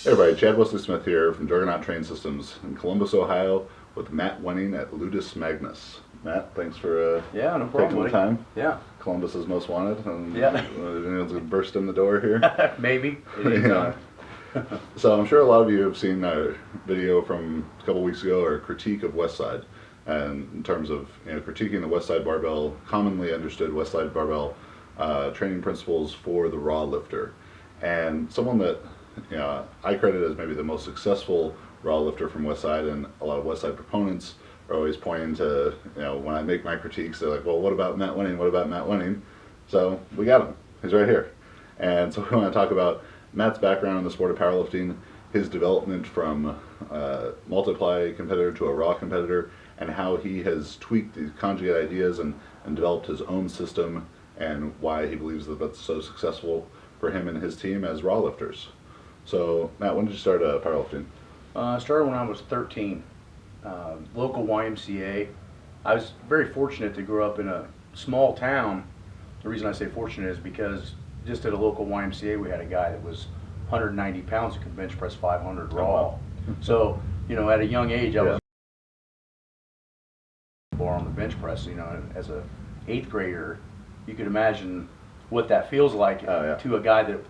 Hey everybody, Chad Wesley Smith here from Juggernaut Train Systems in Columbus, Ohio with Matt Wenning at Ludus Magnus. Matt, thanks for Yeah, no problem, taking the buddy. time. Yeah. Columbus's most wanted. And Yeah. anyone's going to burst in the door here. Maybe. Yeah. So I'm sure a lot of you have seen our video from a couple weeks ago, our critique of Westside, and in terms of critiquing the Westside barbell, commonly understood Westside barbell training principles for the raw lifter, and someone that I credit as maybe the most successful raw lifter from Westside, and a lot of Westside proponents are always pointing to, when I make my critiques, they're like, well, what about Matt Wenning? What about Matt Wenning? So we got him. He's right here. And so we want to talk about Matt's background in the sport of powerlifting, his development from a multiply competitor to a raw competitor, and how he has tweaked these conjugate ideas and developed his own system, and why he believes that that's so successful for him and his team as raw lifters. So, Matt, when did you start powerlifting? I started when I was 13. Local YMCA. I was very fortunate to grow up in a small town. The reason I say fortunate is because just at a local YMCA we had a guy that was 190 pounds who could bench press 500 raw. Oh, wow. So, at a young age I was on the bench press. As a 8th grader, you could imagine what that feels like to a guy that,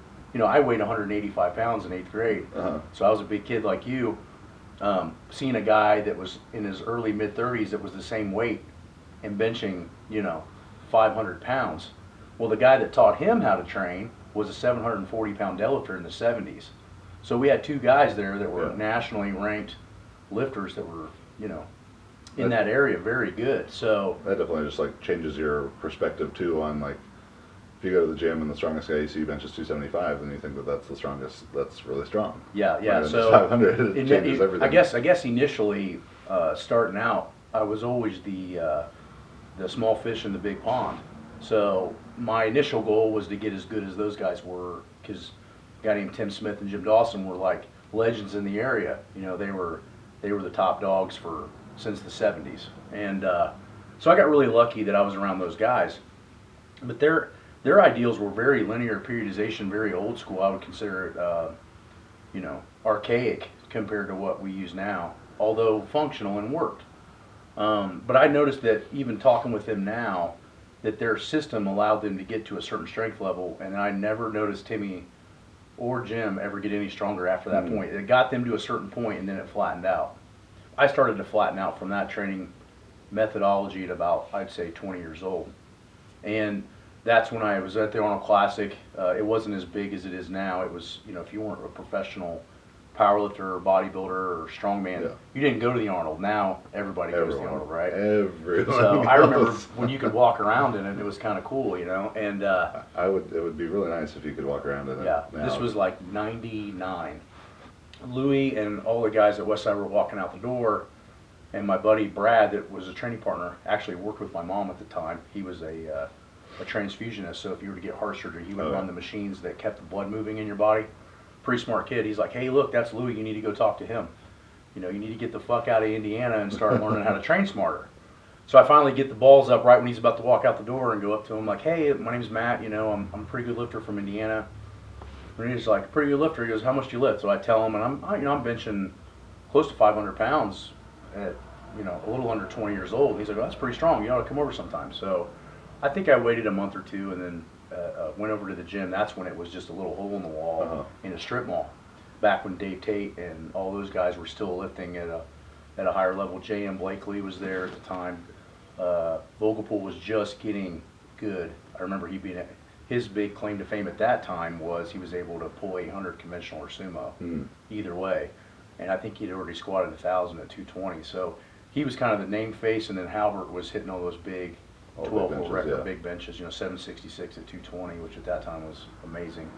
I weighed 185 pounds in 8th grade. So I was a big kid like you. Seeing a guy that was in his early mid-30s that was the same weight and benching, 500 pounds. Well, the guy that taught him how to train was a 740-pound deadlifter in the 70s. So we had two guys there that were nationally ranked lifters that were, in that area, very good. So that definitely just like changes your perspective too on, like, if you go to the gym and the strongest guy you see benches 275, then you think that that's the strongest. That's really strong. Yeah. So 500 it changes everything. I guess initially, starting out, I was always the small fish in the big pond. So my initial goal was to get as good as those guys were, because a guy named Tim Smith and Jim Dawson were like legends in the area. They were the top dogs since the 70s, and so I got really lucky that I was around those guys. But their ideals were very linear periodization, very old school. I would consider it, archaic compared to what we use now, although functional and worked. But I noticed that even talking with them now, that their system allowed them to get to a certain strength level, and I never noticed Timmy or Jim ever get any stronger after that point. It got them to a certain point, and then it flattened out. I started to flatten out from that training methodology at about, I'd say, 20 years old. And that's when I was at the Arnold Classic. It wasn't as big as it is now. It was, if you weren't a professional powerlifter or bodybuilder or strongman, you didn't go to the Arnold. Now everybody goes to the Arnold, right? Everyone. So I remember when you could walk around in it, it was kind of cool, And it would be really nice if you could walk around in it. Yeah, now. this was like '99. Louis and all the guys at Westside were walking out the door, and my buddy Brad, that was a training partner, actually worked with my mom at the time. He was a transfusionist, so if you were to get heart surgery, he would run the machines that kept the blood moving in your body. Pretty smart kid. He's like, hey, look, that's Louis. You need to go talk to him. You need to get the fuck out of Indiana and start learning how to train smarter. So I finally get the balls up right when he's about to walk out the door and go up to him like, hey, my name's Matt. I'm a pretty good lifter from Indiana. And he's like, pretty good lifter. He goes, how much do you lift? So I tell him, and I'm benching close to 500 pounds at, a little under 20 years old. And he's like, well, that's pretty strong. You ought to come over sometime. So I think I waited a month or two and then went over to the gym. That's when it was just a little hole in the wall in a strip mall. Back when Dave Tate and all those guys were still lifting at a higher level. J.M. Blakely was there at the time. Vogelpool was just getting good. I remember his big claim to fame at that time was he was able to pull 800 conventional or sumo, either way. And I think he'd already squatted 1,000 at 220. So he was kind of the name face, and then Halbert was hitting all those big 12-hole record big benches, 766 at 220, which at that time was amazing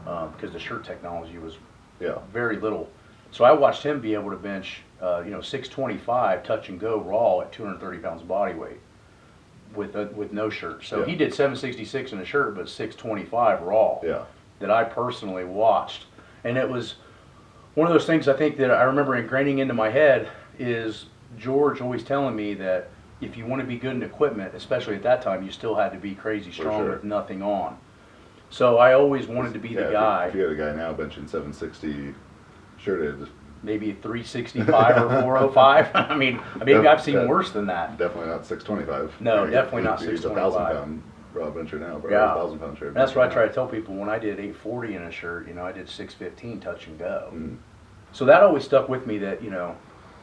because the shirt technology was very little. So I watched him be able to bench, 625 touch and go raw at 230 pounds body weight with no shirt. So he did 766 in a shirt, but 625 raw. That I personally watched, and it was one of those things I think that I remember ingraining into my head is George always telling me that if you want to be good in equipment, especially at that time, you still had to be crazy strong with nothing on. So I always wanted to be the guy. If you had a guy now benching 760 Sure did. Maybe a 365 or 405. I mean, maybe I've seen worse than that. Definitely not 625. No, definitely not He's 625. 1,000 pound venture now, bro. Yeah. 1,000 pound shirt. That's what I try to tell people when I did 840 in a shirt. You know, I did 615 touch and go. Mm. So that always stuck with me. That, you know,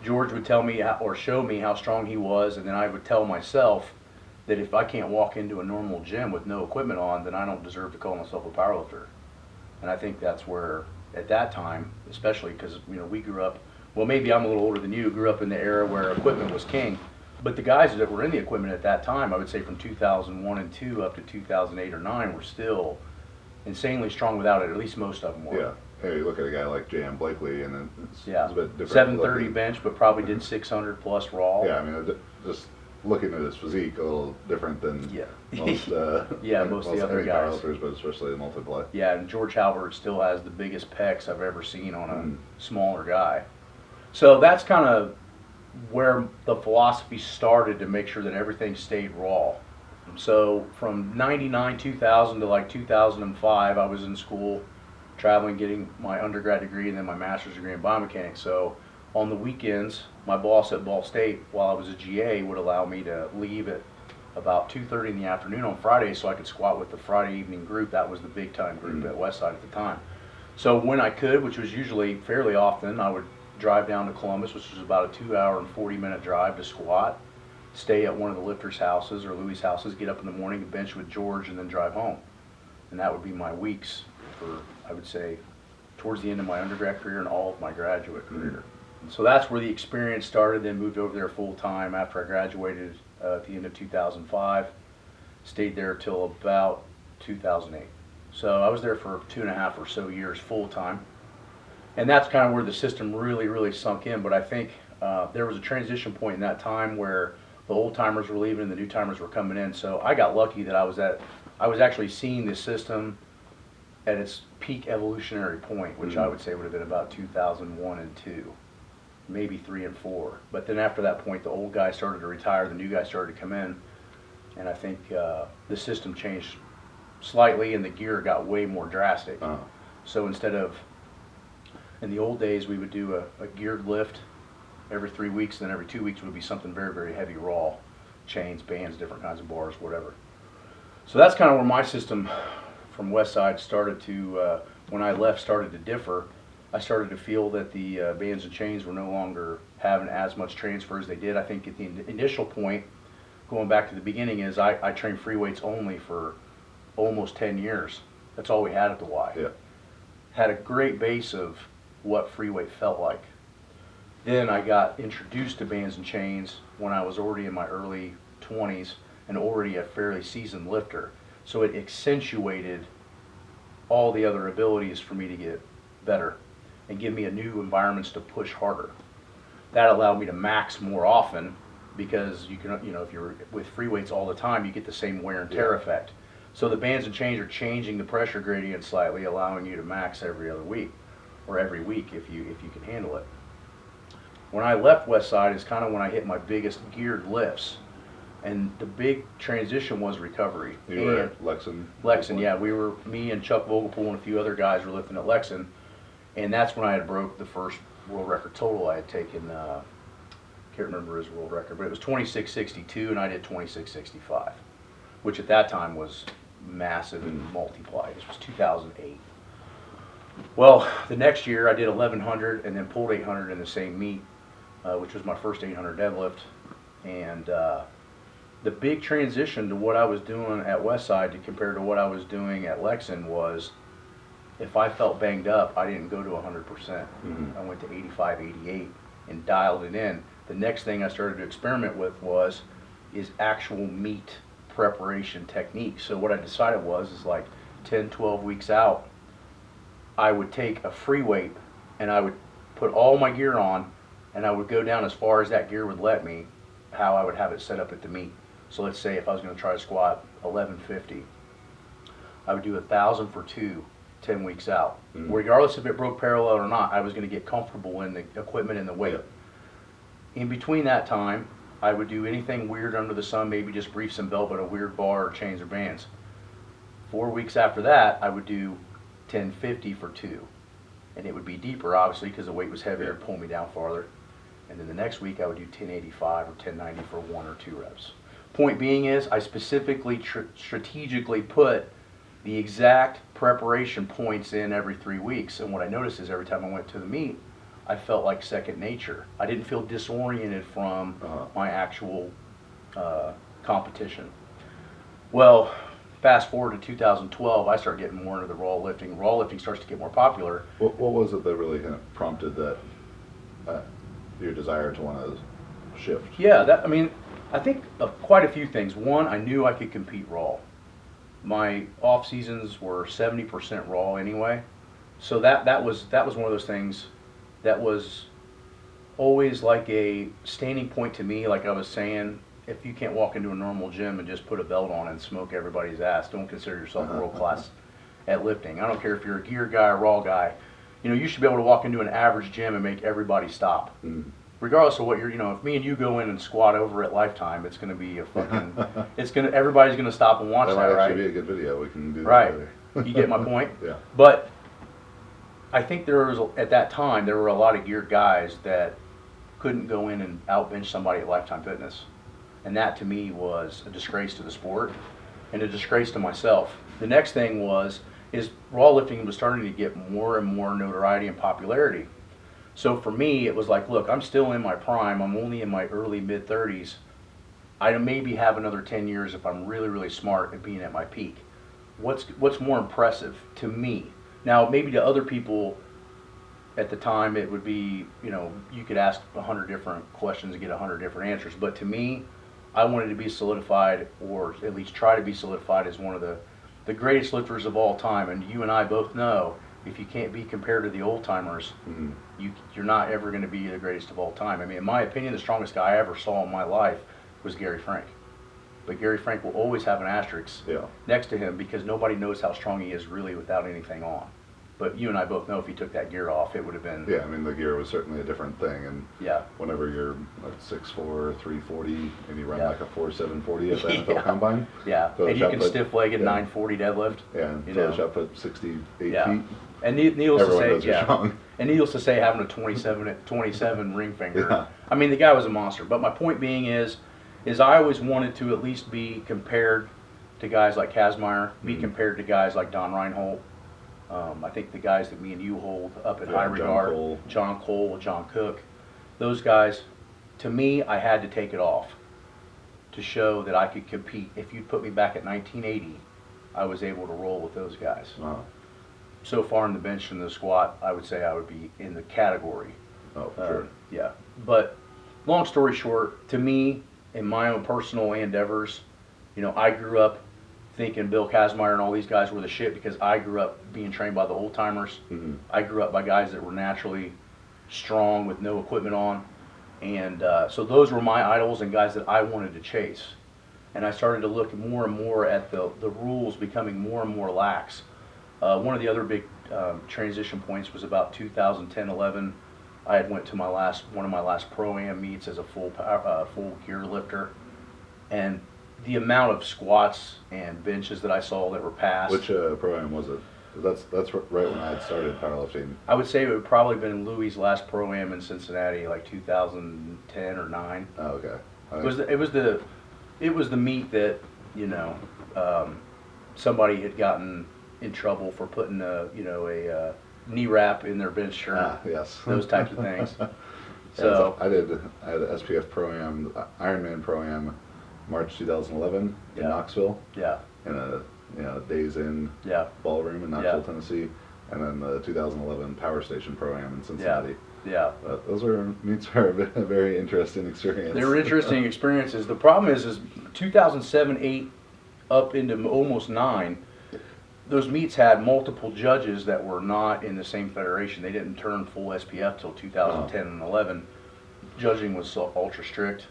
George would tell me or show me how strong he was, and then I would tell myself that if I can't walk into a normal gym with no equipment on, then I don't deserve to call myself a powerlifter. And I think that's where, at that time, especially because, you know, we grew up, well, maybe I'm a little older than you, grew up in the era where equipment was king. But the guys that were in the equipment at that time, I would say from 2001 and 2 up to 2008 or 9, were still insanely strong without it. At least most of them were. Yeah. Hey, you look at a guy like J.M. Blakely, and then it's a bit different. 730 bench, but probably did 600 plus raw. Yeah, I mean, just looking at his physique, a little different than most, most of the other guys. Powerlifters, but especially the multiply. Yeah, and George Halbert still has the biggest pecs I've ever seen on a smaller guy. So that's kind of where the philosophy started, to make sure that everything stayed raw. So from 99, 2000 to like 2005, I was in school, traveling, getting my undergrad degree and then my master's degree in biomechanics. So on the weekends, my boss at Ball State, while I was a GA, would allow me to leave at about 2:30 in the afternoon on Fridays so I could squat with the Friday evening group. That was the big time group at Westside at the time. So when I could, which was usually fairly often, I would drive down to Columbus, which was about a 2-hour and 40-minute drive to squat, stay at one of the lifters' houses or Louis' houses, get up in the morning, bench with George, and then drive home. And that would be my weeks for, I would say, towards the end of my undergrad career and all of my graduate career. So that's where the experience started, then moved over there full time after I graduated at the end of 2005. Stayed there till about 2008. So I was there for 2.5 or so years full time. And that's kind of where the system really, really sunk in. But I think there was a transition point in that time where the old timers were leaving and the new timers were coming in. So I got lucky that I was actually seeing the system at its peak evolutionary point, which I would say would have been about 2001 and 2. Maybe 3 and 4. But then after that point, the old guys started to retire, the new guys started to come in, and I think the system changed slightly and the gear got way more drastic. So instead of, in the old days, we would do a geared lift every 3 weeks, and then every 2 weeks would be something very, very heavy raw, chains, bands, different kinds of bars, whatever. So that's kind of where my system from Westside started to, when I left, started to differ. I started to feel that the bands and chains were no longer having as much transfer as they did. I think at the initial point, going back to the beginning, is I trained free weights only for almost 10 years. That's all we had at the Y. Yeah. Had a great base of what free weight felt like. Then I got introduced to bands and chains when I was already in my early 20s and already a fairly seasoned lifter. So it accentuated all the other abilities for me to get better and give me a new environments to push harder. That allowed me to max more often because you can, you know, if you're with free weights all the time, you get the same wear and tear effect. So the bands and chains are changing the pressure gradient slightly, allowing you to max every other week or every week if you can handle it. When I left Westside is kind of when I hit my biggest geared lifts. And the big transition was recovery. You were at Lexington? Lexington, yeah. Me and Chuck Vogelpool and a few other guys were lifting at Lexington. And that's when I had broke the first world record total I had taken. Can't remember his world record, but it was 26.62 and I did 26.65, which at that time was massive and multiplied. This was 2008. Well, the next year I did 1100 and then pulled 800 in the same meet, which was my first 800 deadlift. And the big transition to what I was doing at Westside to compare to what I was doing at Lexington was, if I felt banged up, I didn't go to 100%. I went to 85, 88 and dialed it in. The next thing I started to experiment with is actual meet preparation techniques. So what I decided is like 10, 12 weeks out, I would take a free weight and I would put all my gear on and I would go down as far as that gear would let me, how I would have it set up at the meet. So let's say if I was going to try to squat 1150, I would do 1,000 for 2, 10 weeks out. Regardless if it broke parallel or not, I was going to get comfortable in the equipment and the weight. In between that time, I would do anything weird under the sun, maybe just briefs and belt, but a weird bar or chains or bands. 4 weeks after that, I would do 1050 for 2. and it would be deeper, obviously, because the weight was heavier and pull me down farther. And then the next week I would do 1085 or 1090 for 1 or 2 reps. Point being is, I specifically strategically put the exact preparation points in every 3 weeks, and what I noticed is every time I went to the meet, I felt like second nature. I didn't feel disoriented from my actual competition. Well, fast forward to 2012, I started getting more into the raw lifting. Raw lifting starts to get more popular. What was it that really kind of prompted that your desire to want to shift? Yeah, I mean, I think of quite a few things. One, I knew I could compete raw. My off seasons were 70% raw anyway, so that was one of those things that was always like a standing point to me. Like I was saying, if you can't walk into a normal gym and just put a belt on and smoke everybody's ass, don't consider yourself world class at lifting. I don't care if you're a gear guy or raw guy. You know, you should be able to walk into an average gym and make everybody stop. Regardless of what you're, if me and you go in and squat over at Lifetime, it's going to be a fucking, everybody's going to stop and watch that, might right? actually be a good video. We can do that right. later. You get my point? Yeah. But I think at that time, there were a lot of geared guys that couldn't go in and outbench somebody at Lifetime Fitness. And that to me was a disgrace to the sport and a disgrace to myself. The next thing is raw lifting was starting to get more and more notoriety and popularity. So for me, it was like, look, I'm still in my prime. I'm only in my early mid-30s. I maybe have another 10 years if I'm really, really smart at being at my peak. What's more impressive to me? Now, maybe to other people at the time, it would be, you could ask 100 different questions and get 100 different answers. But to me, I wanted to be solidified, or at least try to be solidified, as one of the greatest lifters of all time. And you and I both know, if you can't be compared to the old timers, you're not ever going to be the greatest of all time. I mean, in my opinion, the strongest guy I ever saw in my life was Gary Frank. But Gary Frank will always have an asterisk next to him, because nobody knows how strong he is really without anything on. But you and I both know if he took that gear off, it would have been... Yeah, I mean, the gear was certainly a different thing. And yeah, whenever you're like 6'4", 340, and you run like a 4.740 at the NFL Combine. Yeah, and you can stiff-legged 940 deadlift. Yeah, and throw the shot put 68 feet. And needless Everyone to knows say, you're strong. And needless to say, having a 27 ring finger. I mean, the guy was a monster. But my point being is I always wanted to at least be compared to guys like Kazmaier, be compared to guys like Don Reinhold. I think the guys that me and you hold up in high regard, John Cole, John Cook, those guys, to me, I had to take it off to show that I could compete. If you put me back at 1980, I was able to roll with those guys. Wow. So far in the bench and the squat, I would say I would be in the category. Oh, for sure. Yeah. But long story short, to me, in my own personal endeavors, I grew up thinking Bill Kazmaier and all these guys were the shit, because I grew up being trained by the old timers. I grew up by guys that were naturally strong with no equipment on. And so those were my idols and guys that I wanted to chase. And I started to look more and more at the rules becoming more and more lax. One of the other big transition points was about 2010-11. I had went to one of my last pro-am meets as a full gear lifter, and the amount of squats and benches that I saw that were passed. Which pro-am was it? That's right when I had started powerlifting. I would say it would probably been Louis' last pro-am in Cincinnati, like 2010 or 9. Oh, okay. It was the meet that somebody had gotten in trouble for putting a knee wrap in their bench shirt. Yes. Those types of things. So I had an SPF Pro-Am, Ironman Pro-Am, March 2011 in Knoxville. Yeah. In a Days Inn ballroom in Knoxville, Tennessee, and then the 2011 Power Station Pro-Am in Cincinnati. Yeah. Those meets are a very interesting experience. They were interesting experiences. The problem is 2007, 8, up into almost 9. Those meets had multiple judges that were not in the same federation. They didn't turn full SPF till 2010 and 11. Judging was so ultra strict.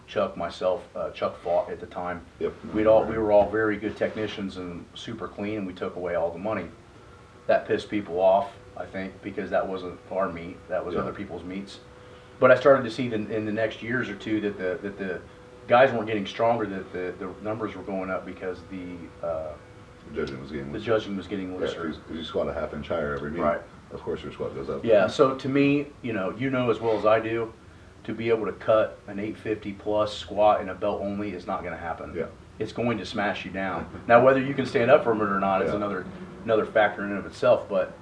Chuck, myself, Chuck fought at the time. Yep. We were all very good technicians and super clean, and we took away all the money. That pissed people off, I think, because that wasn't our meet. That was other people's meets. But I started to see in the next years or two that the guys weren't getting stronger, that the numbers were going up because the judging was getting looser. Because you squat a half inch higher every meet. Right. of course your squat goes up. Yeah, so to me, you know as well as I do, to be able to cut an 850 plus squat in a belt only is not going to happen. Yeah. It's going to smash you down. Now, whether you can stand up from it or not is Yeah. another factor in and of itself. But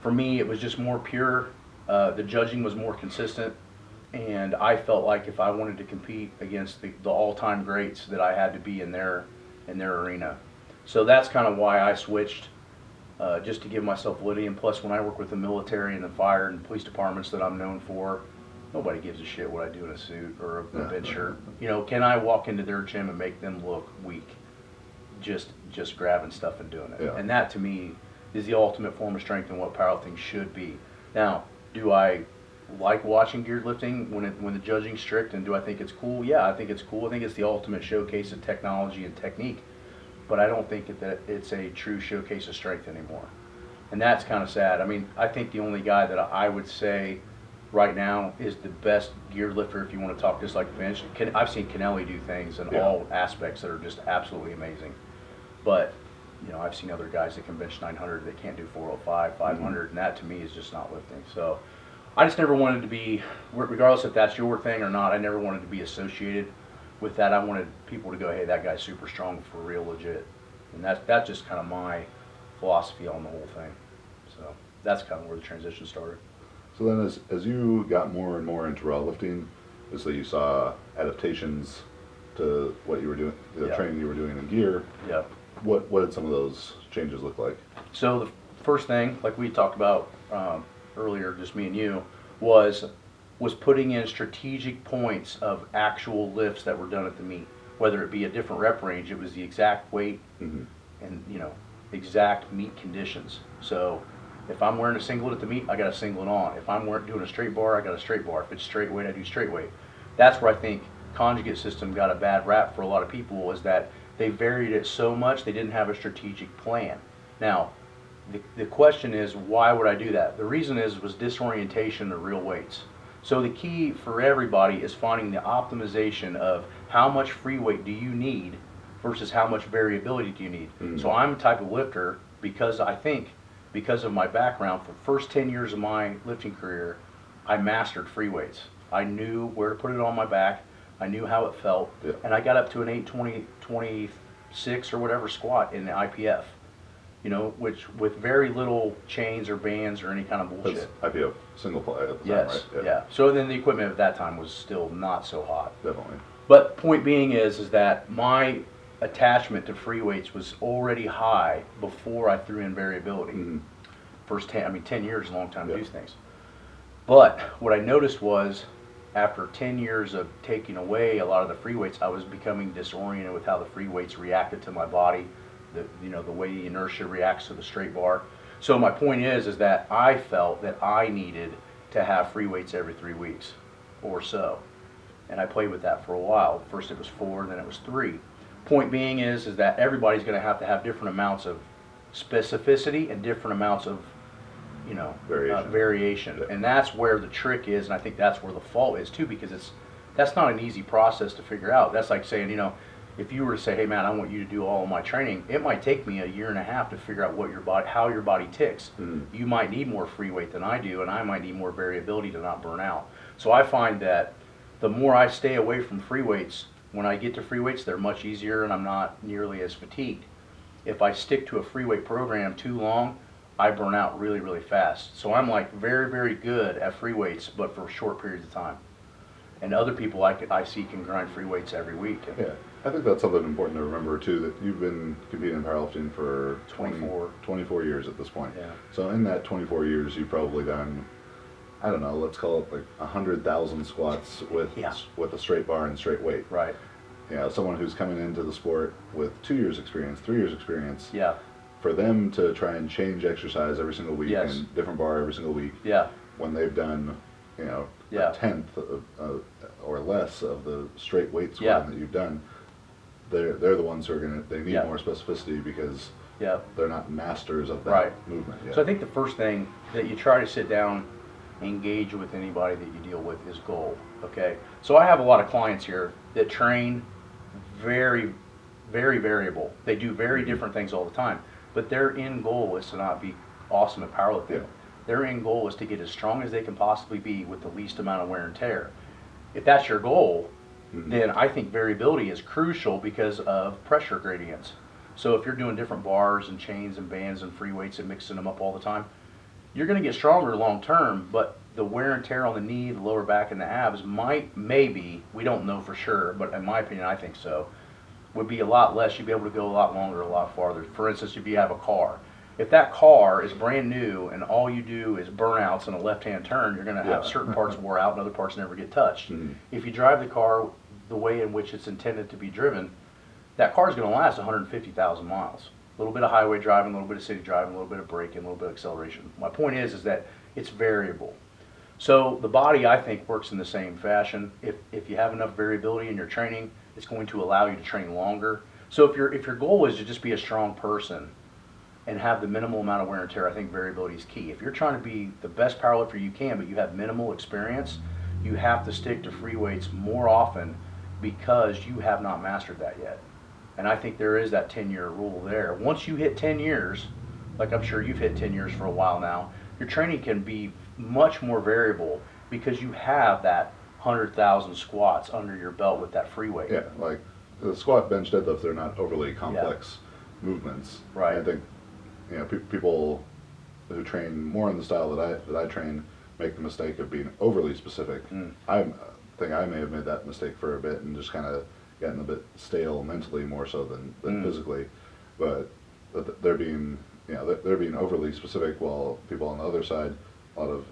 for me, it was just more pure. The judging was more consistent, and I felt like if I wanted to compete against the all-time greats, that I had to be in their arena. So that's kind of why I switched. Just to give myself validity, and plus when I work with the military and the fire and police departments that I'm known for, nobody gives a shit what I do in a suit or a bench shirt. Can I walk into their gym and make them look weak? Just grabbing stuff and doing it. Yeah. And that to me is the ultimate form of strength and what powerlifting should be. Now, do I like watching geared lifting when the judging's strict, and do I think it's cool? Yeah, I think it's cool. I think it's the ultimate showcase of technology and technique. But I don't think that it's a true showcase of strength anymore. And that's kind of sad. I mean, I think the only guy that I would say right now is the best geared lifter, if you want to talk just like bench. I've seen Kennelly do things in all aspects that are just absolutely amazing. But, I've seen other guys that can bench 900 that can't do 405, 500, and that to me is just not lifting. So I just never wanted to be, regardless if that's your thing or not, I never wanted to be associated with that. I wanted people to go, hey, that guy's super strong for real, legit. And that's just kind of my philosophy on the whole thing. So that's kind of where the transition started. So then as you got more and more into raw lifting, obviously you saw adaptations to what you were doing, the training you were doing in gear. Yeah. What did some of those changes look like? So the first thing, like we talked about earlier, just me and you, was putting in strategic points of actual lifts that were done at the meet. Whether it be a different rep range, it was the exact weight and exact meet conditions. So if I'm wearing a singlet at the meet, I got a singlet on. If I'm doing a straight bar, I got a straight bar. If it's straight weight, I do straight weight. That's where I think Conjugate system got a bad rap for a lot of people, was that they varied it so much they didn't have a strategic plan. Now, the question is, why would I do that? The reason was disorientation of real weights. So the key for everybody is finding the optimization of how much free weight do you need versus how much variability do you need. So I'm a type of lifter, because of my background, for the first 10 years of my lifting career, I mastered free weights. I knew where to put it on my back. I knew how it felt. Yeah. And I got up to an 826 or whatever squat in the IPF. Which with very little chains or bands or any kind of bullshit. That's IPF single ply at the time, Yes, right? yeah. So then the equipment at that time was still not so hot. Definitely. But point being is that my attachment to free weights was already high before I threw in variability. First 10 years is a long time to do things. But what I noticed was, after 10 years of taking away a lot of the free weights, I was becoming disoriented with how the free weights reacted to my body. The way the inertia reacts to the straight bar. So my point is that I felt that I needed to have free weights every 3 weeks or so. And I played with that for a while. First it was 4, then it was 3. Point being is that everybody's going to have different amounts of specificity and different amounts of variation. And that's where the trick is, and I think that's where the fault is too, because that's not an easy process to figure out. That's like saying, if you were to say, hey man, I want you to do all of my training, it might take me 1.5 years to figure out how your body ticks. You might need more free weight than I do, and I might need more variability to not burn out. So I find that the more I stay away from free weights, when I get to free weights, they're much easier and I'm not nearly as fatigued. If I stick to a free weight program too long, I burn out really, really fast. So I'm like very, very good at free weights, but for short periods of time. And other people I see can grind free weights every week. Yeah, I think that's something important to remember too, that you've been competing in powerlifting for 24 years at this point. Yeah. So in that 24 years, you've probably done, I don't know, let's call it like 100,000 squats with a straight bar and straight weight. Right. Someone who's coming into the sport with 2 years experience, 3 years experience. Yeah. For them to try and change exercise every single week and different bar every single week. Yeah. When they've done, a tenth or less of the straight weight squatting that you've done, they're the ones who are they need more specificity, because they're not masters of that movement yet. So I think the first thing that you try to sit down, engage with anybody that you deal with, is goal. Okay. So I have a lot of clients here that train very, very variable. They do very different things all the time, but their end goal is to not be awesome at powerlifting. Their end goal is to get as strong as they can possibly be with the least amount of wear and tear. If that's your goal, then I think variability is crucial because of pressure gradients. So if you're doing different bars and chains and bands and free weights and mixing them up all the time, you're going to get stronger long term, but the wear and tear on the knee, the lower back, and the abs maybe, we don't know for sure, but in my opinion, I think so, would be a lot less. You'd be able to go a lot longer, a lot farther. For instance, if you have a car. If that car is brand new and all you do is burnouts and a left-hand turn, you're going to have certain parts wore out and other parts never get touched. If you drive the car the way in which it's intended to be driven, that car is going to last 150,000 miles. A little bit of highway driving, a little bit of city driving, a little bit of braking, a little bit of acceleration. My point is that it's variable. So the body, I think, works in the same fashion. If you have enough variability in your training, it's going to allow you to train longer. So if your goal is to just be a strong person and have the minimal amount of wear and tear, I think variability is key. If you're trying to be the best powerlifter you can, but you have minimal experience, you have to stick to free weights more often because you have not mastered that yet. And I think there is that 10-year rule there. Once you hit 10 years, like I'm sure you've hit 10 years for a while now, your training can be much more variable because you have that 100,000 squats under your belt with that free weight. Yeah, like the squat, bench, deadlift, they're not overly complex movements. Right. And I think people who train more in the style that I train make the mistake of being overly specific. I think I may have made that mistake for a bit and just kind of gotten a bit stale mentally more so than physically. But they're being they're being overly specific, while people on the other side, a lot of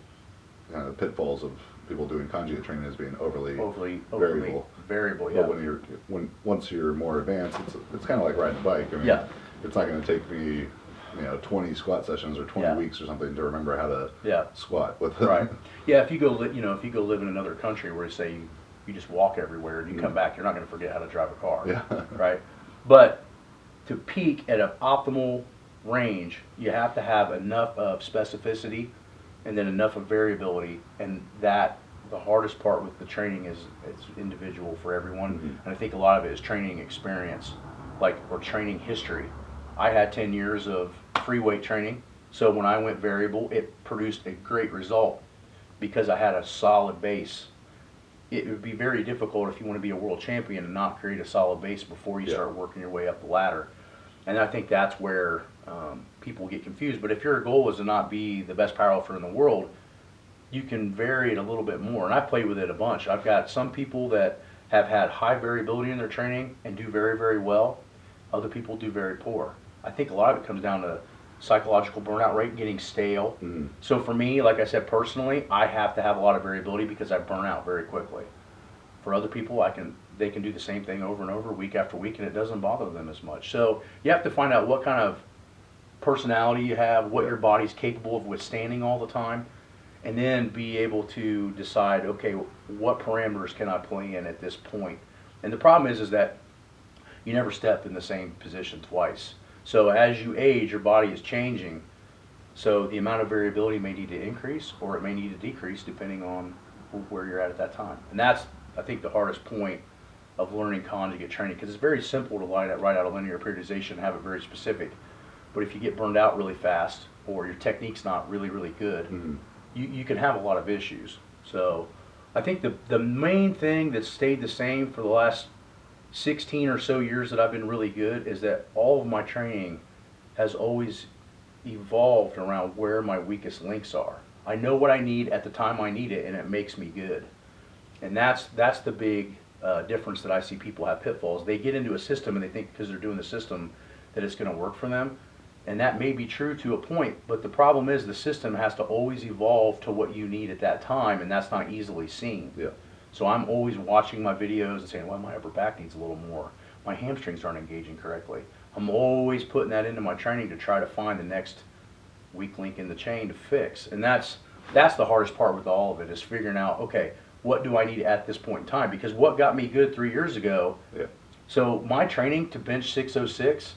kind of pitfalls of people doing conjugate training is being overly variable. Yeah. But once you're more advanced, it's kind of like riding a bike. I mean, it's not going to take me 20 squat sessions or 20 weeks or something to remember how to squat with them. Right. Yeah. If you go live in another country where say you just walk everywhere and you come back, you're not going to forget how to drive a car. Yeah. Right. But to peak at an optimal range, you have to have enough of specificity and then enough of variability, and that the hardest part with the training is it's individual for everyone. And I think a lot of it is training experience, or training history. I had 10 years of free weight training, so when I went variable, it produced a great result because I had a solid base. It would be very difficult if you want to be a world champion and not create a solid base before you start working your way up the ladder. And I think that's where people get confused. But if your goal is to not be the best powerlifter in the world, you can vary it a little bit more. And I play with it a bunch. I've got some people that have had high variability in their training and do very, very well. Other people do very poor. I think a lot of it comes down to psychological burnout rate, getting stale. So for me, like I said, personally, I have to have a lot of variability because I burn out very quickly. For other people, they can do the same thing over and over, week after week, and it doesn't bother them as much. So you have to find out what kind of personality you have, what your body's capable of withstanding all the time, and then be able to decide, okay, what parameters can I play in at this point? And the problem is that you never step in the same position twice. So as you age, your body is changing. So the amount of variability may need to increase or it may need to decrease depending on where you're at that time. And that's, I think, the hardest point of learning conjugate training, because it's very simple to write out a linear periodization and have it very specific. But if you get burned out really fast or your technique's not really, really good, you can have a lot of issues. So I think the main thing that's stayed the same for the last 16 or so years that I've been really good is that all of my training has always evolved around where my weakest links are. I know what I need at the time I need it, and it makes me good. And that's the big difference that I see people have pitfalls. They get into a system and they think because they're doing the system that it's going to work for them. And that may be true to a point, but the problem is the system has to always evolve to what you need at that time, and that's not easily seen. Yeah. So I'm always watching my videos and saying, well, my upper back needs a little more. My hamstrings aren't engaging correctly. I'm always putting that into my training to try to find the next weak link in the chain to fix. And that's the hardest part with all of it, is figuring out, okay, what do I need at this point in time? Because what got me good 3 years ago, so my training to bench 606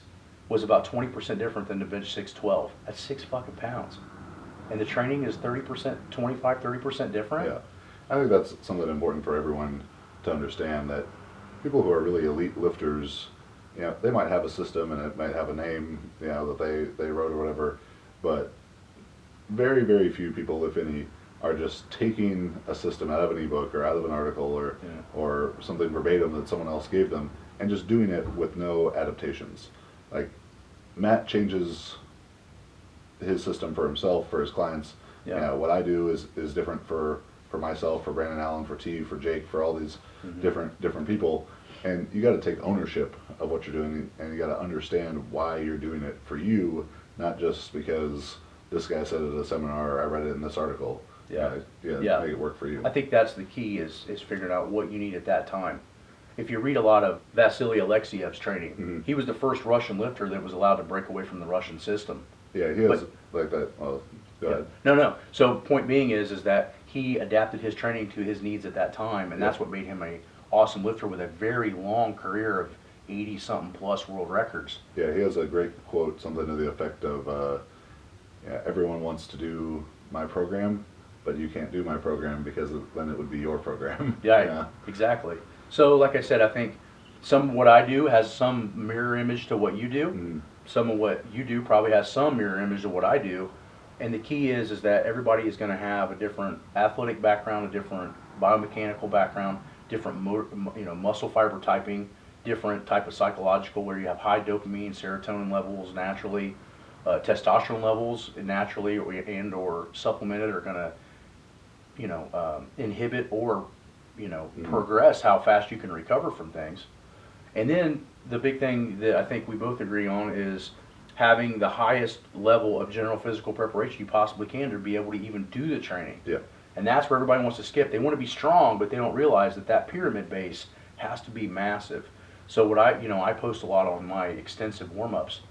was about 20% different than to bench 612. That's 6 fucking pounds. And the training is 30%, 25, 30% different. Yeah. I think that's something important for everyone to understand, that people who are really elite lifters, they might have a system and it might have a name, that they wrote or whatever, but very, very few people, if any, are just taking a system out of an ebook or out of an article or something verbatim that someone else gave them and just doing it with no adaptations. Like Matt changes his system for himself, for his clients. Yeah. You know, what I do is different for myself, for Brandon Allen, for T, for Jake, for all these different people. And you got to take ownership of what you're doing, and you got to understand why you're doing it for you, not just because this guy said it at a seminar or I read it in this article. Yeah. Yeah. Make it work for you. I think that's the key is figuring out what you need at that time. If you read a lot of Vasily Alexiev's training, he was the first Russian lifter that was allowed to break away from the Russian system. Yeah, he has like that. Well, go ahead. No. So point being is that he adapted his training to his needs at that time, and that's what made him a awesome lifter with a very long career of 80-something plus world records. Yeah, he has a great quote, something to the effect of, everyone wants to do my program, but you can't do my program because then it would be your program. Yeah, exactly. So like I said, I think some of what I do has some mirror image to what you do. Some of what you do probably has some mirror image to what I do. And the key is that everybody is going to have a different athletic background, a different biomechanical background, different muscle fiber typing, different type of psychological where you have high dopamine, serotonin levels naturally, testosterone levels naturally or supplemented are going to inhibit or progress how fast you can recover from things. And then the big thing that I think we both agree on is having the highest level of general physical preparation you possibly can to be able to even do the training. Yeah. And that's where everybody wants to skip. They want to be strong, but they don't realize that pyramid base has to be massive. So what I post a lot on my extensive warm-ups.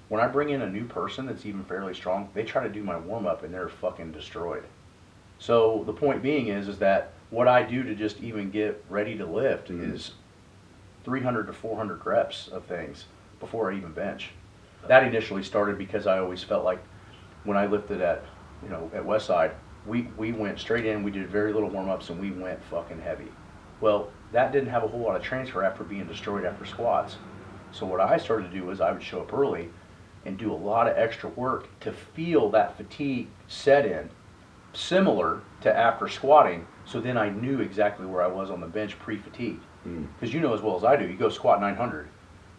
When I bring in a new person that's even fairly strong, they try to do my warm-up and they're fucking destroyed. So the point being is that what I do to just even get ready to lift is 300 to 400 reps of things before I even bench. That initially started because I always felt like when I lifted at Westside, we went straight in, we did very little warm-ups, and we went fucking heavy. Well, that didn't have a whole lot of transfer after being destroyed after squats. So what I started to do is I would show up early and do a lot of extra work to feel that fatigue set in, similar to after squatting, so then I knew exactly where I was on the bench pre-fatigue. Because you know as well as I do, you go squat 900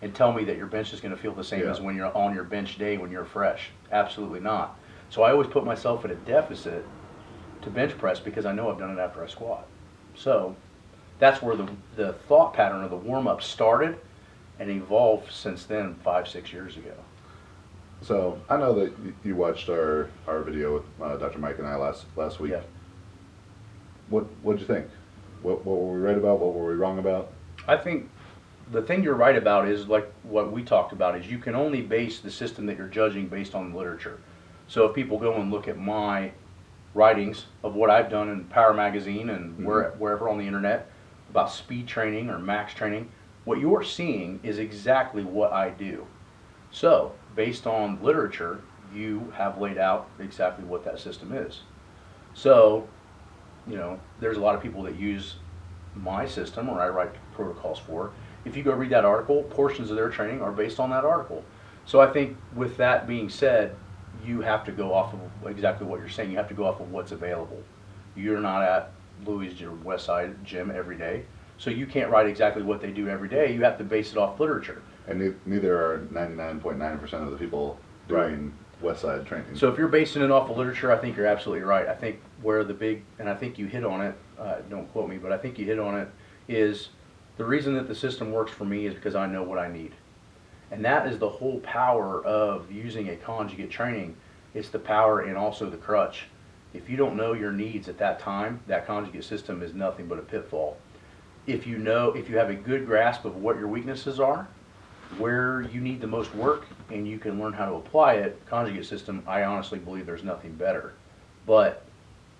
and tell me that your bench is going to feel the same as when you're on your bench day when you're fresh. Absolutely not. So I always put myself at a deficit to bench press because I know I've done it after I squat. So that's where the thought pattern of the warm-up started and evolved since then 5-6 years ago. So I know that you watched our video with Dr. Mike and I last week. Yeah. What'd you think? What were we right about? What were we wrong about? I think the thing you're right about is like what we talked about is you can only base the system that you're judging based on the literature. So if people go and look at my writings of what I've done in Power Magazine and wherever on the internet about speed training or max training, what you're seeing is exactly what I do. So based on literature, you have laid out exactly what that system is. So there's a lot of people that use my system or I write protocols for. If you go read that article, portions of their training are based on that article. So I think with that being said, you have to go off of exactly what you're saying. You have to go off of what's available. You're not at Louis' or Westside gym every day, so you can't write exactly what they do every day. You have to base it off literature. And neither are 99.9% of the people doing Westside training. So if you're basing it off of literature, I think you're absolutely right. I think where and I think you hit on it, don't quote me, but I think you hit on it, is the reason that the system works for me is because I know what I need. And that is the whole power of using a conjugate training. It's the power and also the crutch. If you don't know your needs at that time, that conjugate system is nothing but a pitfall. If you have a good grasp of what your weaknesses are, where you need the most work, and you can learn how to apply it, conjugate system, I honestly believe there's nothing better. But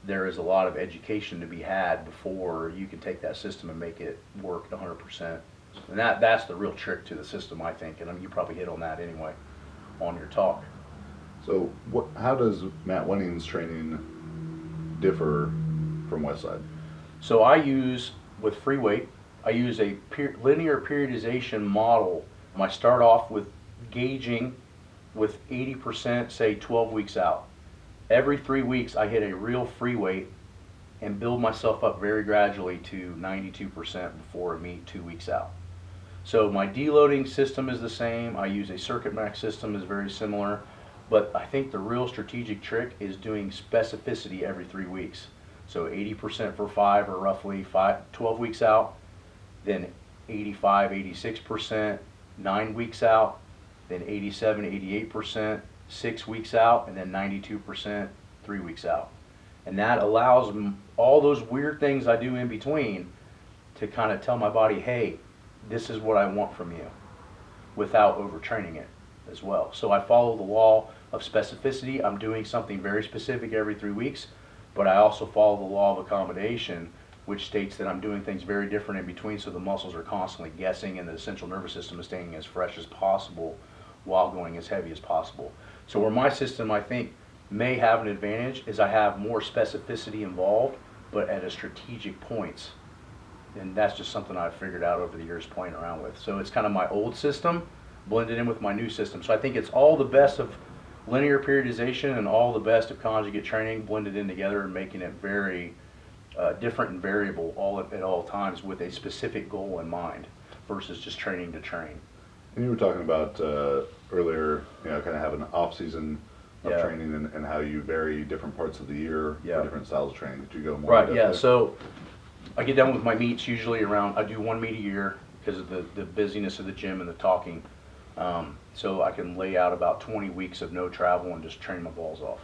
there is a lot of education to be had before you can take that system and make it work 100%. And that's the real trick to the system, I think. And I mean, you probably hit on that anyway on your talk. So how does Matt Wenning's training differ from Westside? So I use, with free weight, I use a linear periodization model. I start off with gauging with 80%, say 12 weeks out. every 3 weeks I hit a real free weight and build myself up very gradually to 92% before a meet 2 weeks out. So my deloading system is the same. I use a Circuit Max system, is very similar. But I think the real strategic trick is doing specificity every 3 weeks. So 80% for 5, or roughly 12 weeks out, then 85, 86%, 9 weeks out, then 87, 88%, 6 weeks out, and then 92%, 3 weeks out. And that allows all those weird things I do in between to kind of tell my body, hey, this is what I want from you, without overtraining it as well. So I follow the law of specificity. I'm doing something very specific every 3 weeks, but I also follow the law of accommodation, which states that I'm doing things very different in between, so the muscles are constantly guessing and the central nervous system is staying as fresh as possible while going as heavy as possible. So where my system, I think, may have an advantage is I have more specificity involved, but at a strategic points. And that's just something I've figured out over the years playing around with. So it's kind of my old system blended in with my new system. So I think it's all the best of linear periodization and all the best of conjugate training blended in together and making it very different and variable at all times with a specific goal in mind versus just training to train. And you were talking about earlier, kind of have an off season of Yeah. training and how you vary different parts of the year Yeah. for different styles of training. Did you go more Right, in yeah. depth? So I get done with my meets usually around, I do 1 meet a year because of the busyness of the gym and the talking. So I can lay out about 20 weeks of no travel and just train my balls off.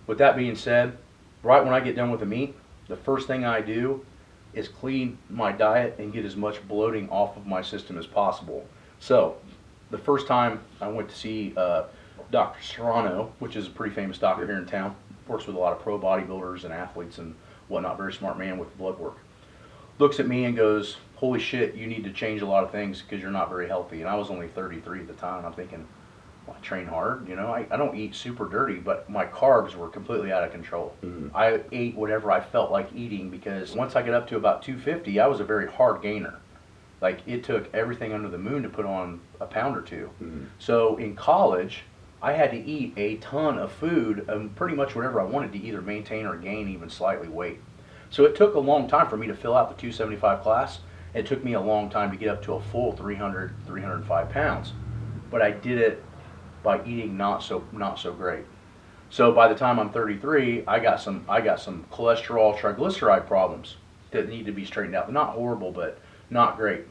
With that being said, right when I get done with a meet, the first thing I do is clean my diet and get as much bloating off of my system as possible. So the first time I went to see Dr. Serrano, which is a pretty famous doctor here in town, works with a lot of pro bodybuilders and athletes and whatnot, very smart man with blood work, looks at me and goes, holy shit, you need to change a lot of things because you're not very healthy. And I was only 33 at the time. I'm thinking, well, I train hard, I don't eat super dirty, but my carbs were completely out of control. Mhm. I ate whatever I felt like eating because once I get up to about 250, I was a very hard gainer. Like, it took everything under the moon to put on a pound or two. Mhm. So in college, I had to eat a ton of food, pretty much whatever I wanted to either maintain or gain even slightly weight. So it took a long time for me to fill out the 275 class. It took me a long time to get up to a full 300, 305 pounds. But I did it by eating not so great. So by the time I'm 33, I got some cholesterol, triglyceride problems that need to be straightened out. They're not horrible, but not great.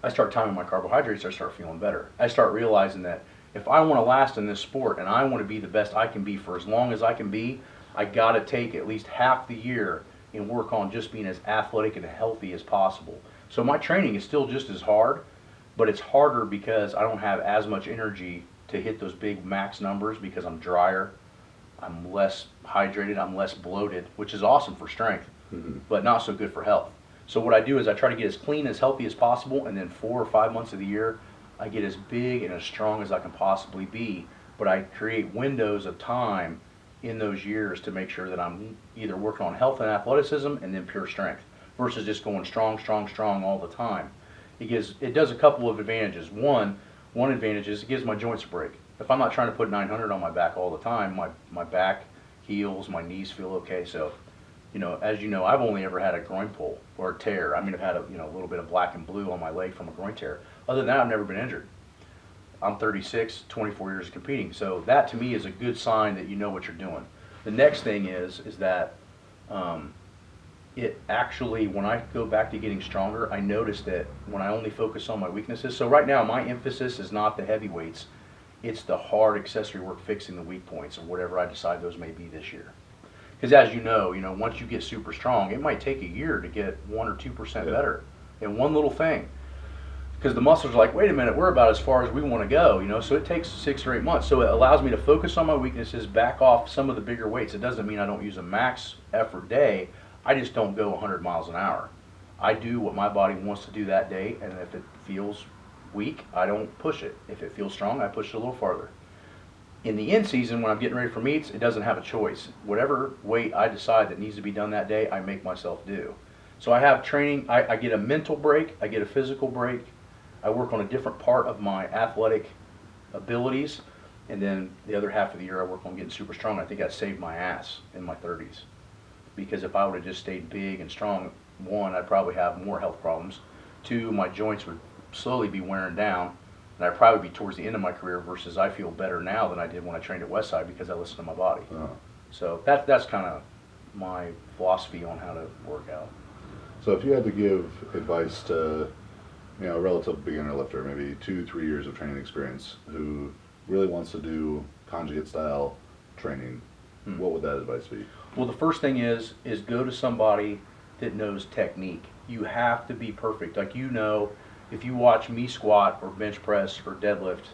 I start timing my carbohydrates, I start feeling better. I start realizing that if I want to last in this sport and I want to be the best I can be for as long as I can be, I got to take at least half the year and work on just being as athletic and healthy as possible. So my training is still just as hard, but it's harder because I don't have as much energy to hit those big max numbers because I'm drier, I'm less hydrated, I'm less bloated, which is awesome for strength, but not so good for health. So what I do is I try to get as clean, as healthy as possible, and then 4 or 5 months of the year, I get as big and as strong as I can possibly be, but I create windows of time in those years to make sure that I'm either working on health and athleticism and then pure strength versus just going strong, strong, strong all the time. It does a couple of advantages. One advantage is it gives my joints a break. If I'm not trying to put 900 on my back all the time, my back heals, my knees feel okay. So, as you know, I've only ever had a groin pull or a tear. I mean, I've had a little bit of black and blue on my leg from a groin tear. Other than that, I've never been injured. I'm 36, 24 years competing. So that to me is a good sign that you know what you're doing. The next thing is that it actually, when I go back to getting stronger, I notice that when I only focus on my weaknesses. So right now, my emphasis is not the heavy weights. It's the hard accessory work fixing the weak points or whatever I decide those may be this year. Because as you know, once you get super strong, it might take a year to get 1 or 2% better in one little thing. Because the muscles are like, wait a minute, we're about as far as we want to go, so it takes 6 or 8 months. So it allows me to focus on my weaknesses, back off some of the bigger weights. It doesn't mean I don't use a max effort day. I just don't go 100 miles an hour. I do what my body wants to do that day, and if it feels weak, I don't push it. If it feels strong, I push it a little farther. In the in season, when I'm getting ready for meets, it doesn't have a choice. Whatever weight I decide that needs to be done that day, I make myself do. So I have training, I get a mental break, I get a physical break, I work on a different part of my athletic abilities, And then the other half of the year I work on getting super strong. I think I saved my ass in my 30s. Because if I would have just stayed big and strong, one, I'd probably have more health problems. Two, my joints would slowly be wearing down. And I'd probably be towards the end of my career versus I feel better now than I did when I trained at Westside because I listened to my body. So that's kind of my philosophy on how to work out. So if you had to give advice to, a relative beginner lifter, maybe 2-3 years of training experience, who really wants to do conjugate style training, what would that advice be? Well, the first thing is go to somebody that knows technique. You have to be perfect. Like, if you watch me squat or bench press or deadlift,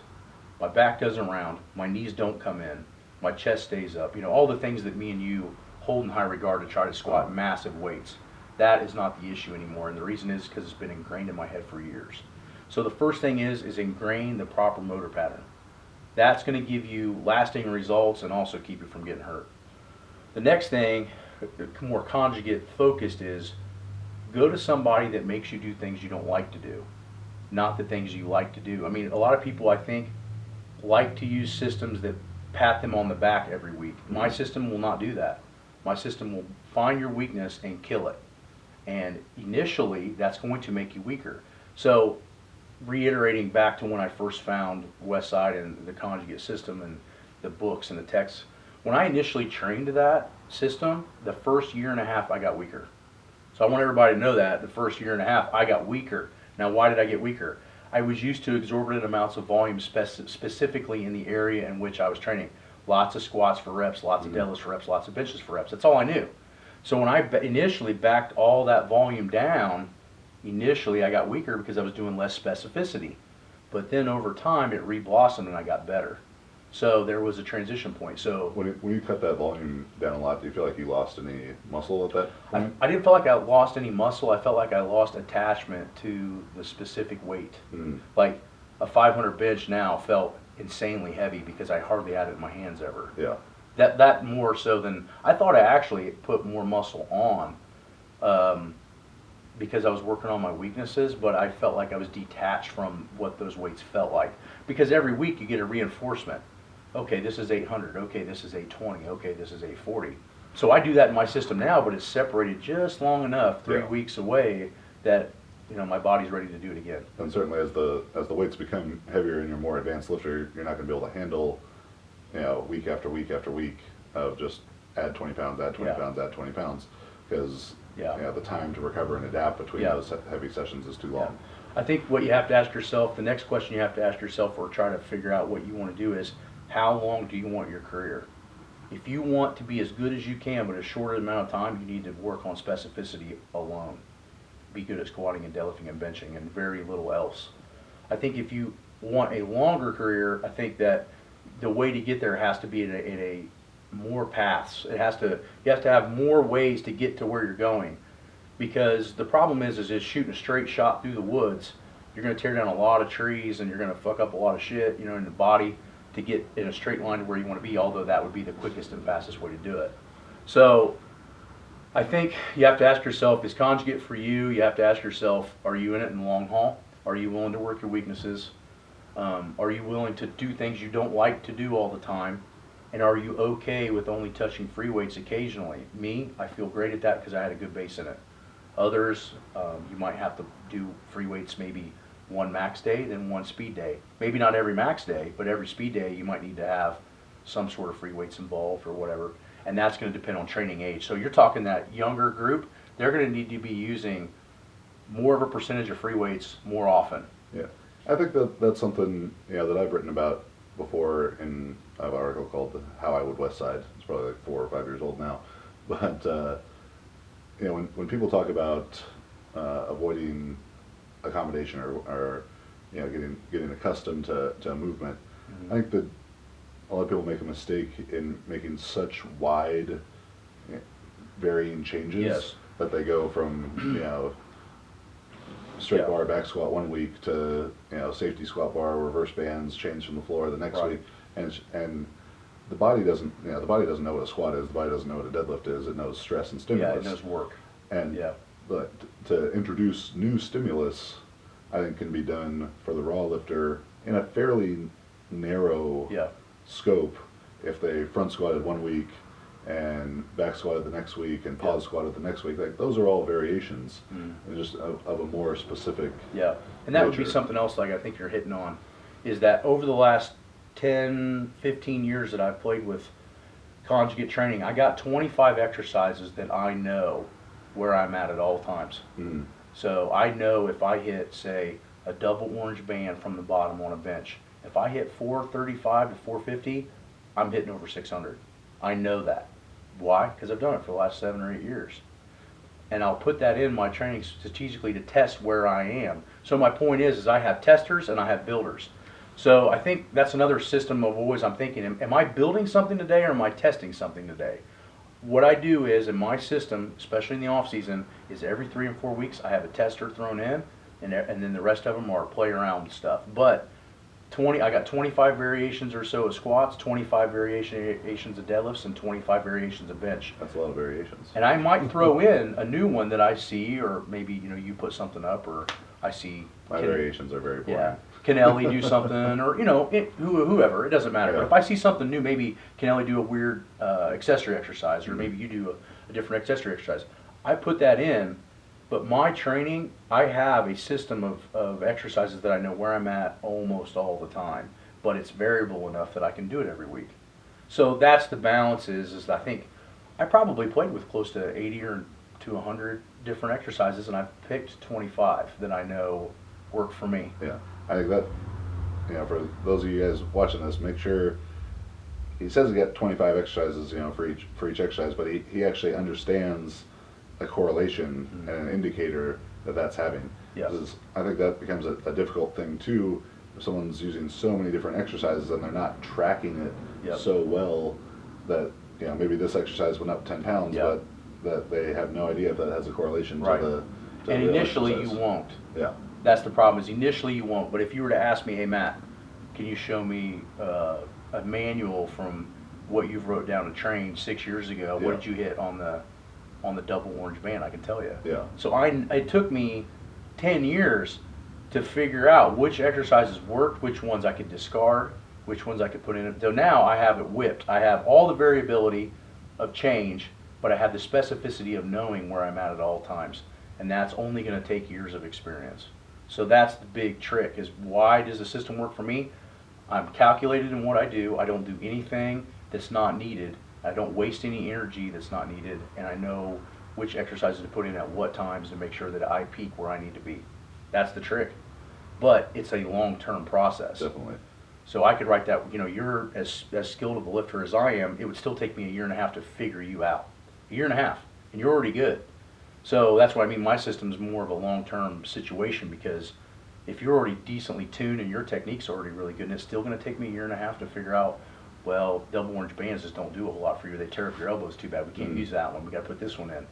my back doesn't round, my knees don't come in, my chest stays up. All the things that me and you hold in high regard to try to squat massive weights. That is not the issue anymore, and the reason is because it's been ingrained in my head for years. So the first thing is ingrain the proper motor pattern. That's going to give you lasting results and also keep you from getting hurt. The next thing, more conjugate focused, is go to somebody that makes you do things you don't like to do, not the things you like to do. I mean, a lot of people, I think, like to use systems that pat them on the back every week. My system will not do that. My system will find your weakness and kill it. And initially, that's going to make you weaker. So, reiterating back to when I first found Westside and the conjugate system and the books and the texts, when I initially trained to that system, the first year and a half I got weaker. So I want everybody to know that the first year and a half I got weaker. Now, why did I get weaker? I was used to exorbitant amounts of volume specifically in the area in which I was training. Lots of squats for reps, lots of deadlifts for reps, lots of benches for reps. That's all I knew. So when I initially backed all that volume down, initially I got weaker because I was doing less specificity. But then over time it re-blossomed and I got better. So there was a transition point. So when you cut that volume down a lot, do you feel like you lost any muscle at that point? I didn't feel like I lost any muscle. I felt like I lost attachment to the specific weight. Like a 500 bench now felt insanely heavy because I hardly had it in my hands ever. Yeah. That more so than I thought. I actually put more muscle on because I was working on my weaknesses, but I felt like I was detached from what those weights felt like. Because every week you get a reinforcement. Okay, this is 800. Okay, this is 820. Okay, this is 840. So I do that in my system now, but it's separated just long enough, 3 weeks away, that my body's ready to do it again. And certainly as the weights become heavier and you're a more advanced lifter, you're not going to be able to handle, week after week after week of just add 20 pounds, add 20 pounds, add 20 pounds, because the time to recover and adapt between those heavy sessions is too long. I think what you have to ask yourself, the next question you have to ask yourself, or try to figure out what you want to do, is how long do you want your career? If you want to be as good as you can, but a shorter amount of time, you need to work on specificity alone. Be good at squatting and deadlifting and benching and very little else. I think if you want a longer career, I think that the way to get there has to be in a more paths. You have to have more ways to get to where you're going. Because the problem is just shooting a straight shot through the woods, you're going to tear down a lot of trees and you're going to fuck up a lot of shit, in the body to get in a straight line to where you want to be, although that would be the quickest and fastest way to do it. So I think you have to ask yourself, is conjugate for you? You have to ask yourself, are you in it in the long haul? Are you willing to work your weaknesses? Are you willing to do things you don't like to do all the time? And are you okay with only touching free weights occasionally? Me, I feel great at that because I had a good base in it. Others, you might have to do free weights maybe one max day, then one speed day. Maybe not every max day, but every speed day you might need to have some sort of free weights involved or whatever. And that's going to depend on training age. So you're talking that younger group, they're going to need to be using more of a percentage of free weights more often. Yeah, I think that's something that I've written about before in an article called "How I Would Westside." It's probably like 4 or 5 years old now, but when people talk about avoiding accommodation or getting accustomed to movement, I think that a lot of people make a mistake in making such wide, varying changes that they go from straight bar back squat one week to safety squat bar, reverse bands, change from the floor the next week, and the body doesn't know what a squat is. The body doesn't know what a deadlift is. It knows stress and stimulus. Yeah, it knows work. And but to introduce new stimulus, I think can be done for the raw lifter in a fairly narrow scope if they front squatted one week and back squatted the next week and pause squatted the next week. Like, those are all variations, and just of a more specific. Yeah, and that would be nature. something else like I think you're hitting on, is that over the last 10, 15 years that I've played with conjugate training, I got 25 exercises that I know where I'm at all times. Mm. So I know if I hit, say, a double orange band from the bottom on a bench, if I hit 435 to 450, I'm hitting over 600. I know that. Why? Because I've done it for the last 7 or 8 years. And I'll put that in my training strategically to test where I am. So my point is I have testers and I have builders. So I think that's another system of always I'm thinking, am I building something today or am I testing something today? What I do is in my system, especially in the off season, is every 3 and 4 weeks I have a tester thrown in, and then the rest of them are play around stuff. But I got 25 variations or so of squats, 25 variations of deadlifts, and 25 variations of bench. That's a lot of variations. And I might throw in a new one that I see, or maybe you put something up, or I see. My variations are very boring. Yeah, Kennelly do something, or whoever. It doesn't matter. Yeah. But if I see something new, maybe Kennelly do a weird accessory exercise, or maybe you do a different accessory exercise. I put that in. But my training, I have a system of exercises that I know where I'm at almost all the time, but it's variable enough that I can do it every week. So that's the balance is I think I probably played with close to 80 or to 100 different exercises, and I've picked 25 that I know work for me. Yeah, I think that, for those of you guys watching this, make sure, he says he got 25 exercises, for each exercise, but he actually understands a correlation and an indicator that's having. Yeah. Because I think that becomes a difficult thing too, if someone's using so many different exercises and they're not tracking it so well that, maybe this exercise went up 10 pounds, but that they have no idea if that has a correlation to the And real initially exercise. you won't. Yeah. That's the problem, is initially you won't. But if you were to ask me, hey Matt, can you show me a manual from what you've wrote down to train 6 years ago? What did you hit on the double orange band? I can tell you. Yeah. So it took me 10 years to figure out which exercises worked, which ones I could discard, which ones I could put in. So now I have it whipped. I have all the variability of change, but I have the specificity of knowing where I'm at all times. And that's only going to take years of experience. So that's the big trick, is why does the system work for me? I'm calculated in what I do. I don't do anything that's not needed. I don't waste any energy that's not needed, and I know which exercises to put in at what times to make sure that I peak where I need to be. That's the trick. But it's a long-term process. Definitely. So I could write that, you're as skilled of a lifter as I am, it would still take me a year and a half to figure you out. A year and a half, and you're already good. So that's what I mean, my system's more of a long-term situation, because if you're already decently tuned and your technique's already really good, and it's still going to take me a year and a half to figure out, well, double orange bands just don't do a whole lot for you. They tear up your elbows too bad. We can't use that one. We got to put this one in.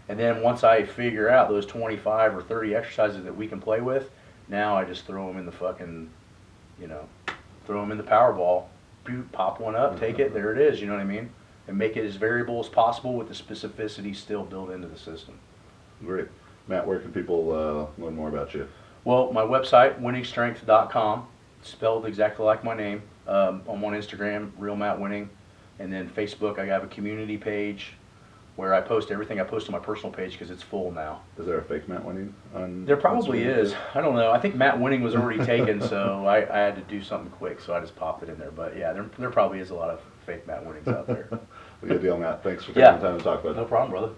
And then once I figure out those 25 or 30 exercises that we can play with, now I just throw them in the fucking, throw them in the power ball, pop one up, take it, there it is, you know what I mean? And make it as variable as possible with the specificity still built into the system. Great. Matt, where can people learn more about you? Well, my website, winningstrength.com, spelled exactly like my name. I'm on Instagram, Real Matt Wenning, and then Facebook. I have a community page where I post everything. I post on my personal page because it's full now. Is there a fake Matt Wenning on? There probably Instagram? is. I don't know. I think Matt Wenning was already taken, so I had to do something quick, so I just popped it in there. But yeah, there probably is a lot of fake Matt Wennings out there. Good deal, Matt. Thanks for taking Yeah. the time to talk about it. No problem, brother.